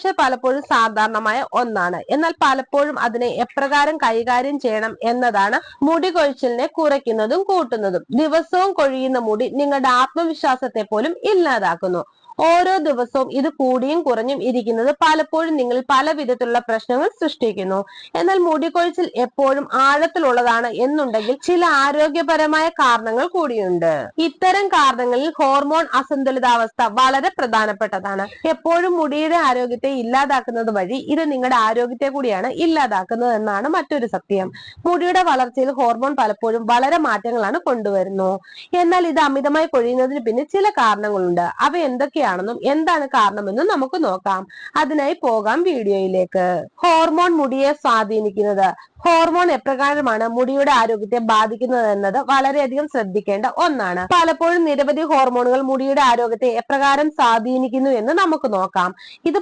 പക്ഷെ പലപ്പോഴും സാധാരണമായ ഒന്നാണ്. എന്നാൽ പലപ്പോഴും അതിനെ എപ്രകാരം കൈകാര്യം ചെയ്യണം എന്നതാണ് മുടി കൊഴിച്ചിലിനെ കുറയ്ക്കുന്നതും കൂട്ടുന്നതും. ദിവസവും കൊഴിയുന്ന മുടി നിങ്ങളുടെ ആത്മവിശ്വാസത്തെ പോലും ഇല്ലാതാക്കുന്നു. ഓരോ ദിവസവും ഇത് കൂടിയും കുറഞ്ഞും ഇരിക്കുന്നത് പലപ്പോഴും നിങ്ങളിൽ പല വിധത്തിലുള്ള പ്രശ്നങ്ങൾ സൃഷ്ടിക്കുന്നു. എന്നാൽ മുടികൊഴിച്ചിൽ എപ്പോഴും ആഴത്തിലുള്ളതാണ് എന്നുണ്ടെങ്കിൽ ചില ആരോഗ്യപരമായ കാരണങ്ങൾ കൂടിയുണ്ട്. ഇത്തരം കാരണങ്ങളിൽ ഹോർമോൺ അസന്തുലിതാവസ്ഥ വളരെ പ്രധാനപ്പെട്ടതാണ്. എപ്പോഴും മുടിയുടെ ആരോഗ്യത്തെ ഇല്ലാതാക്കുന്നത് വഴി ഇത് നിങ്ങളുടെ ആരോഗ്യത്തെ കൂടിയാണ് ഇല്ലാതാക്കുന്നത് എന്നാണ് മറ്റൊരു സത്യം. മുടിയുടെ വളർച്ചയിൽ ഹോർമോൺ പലപ്പോഴും വളരെ മാറ്റങ്ങളാണ് കൊണ്ടുവരുന്നു. എന്നാൽ ഇത് അമിതമായി കൊഴിയുന്നതിന് പിന്നെ ചില കാരണങ്ങളുണ്ട്. അവ എന്തൊക്കെയാണെന്നും എന്താണ് കാരണമെന്നും നമുക്ക് നോക്കാം. അതിനായി പോകാം വീഡിയോയിലേക്ക്. ഹോർമോൺ മുടിയെ സ്വാധീനിക്കുന്നത്. ഹോർമോൺ എപ്രകാരമാണ് മുടിയുടെ ആരോഗ്യത്തെ ബാധിക്കുന്നത് എന്നത് വളരെയധികം ശ്രദ്ധിക്കേണ്ട ഒന്നാണ്. പലപ്പോഴും നിരവധി ഹോർമോണുകൾ മുടിയുടെ ആരോഗ്യത്തെ എപ്രകാരം സ്വാധീനിക്കുന്നു എന്ന് നമുക്ക് നോക്കാം. ഇത്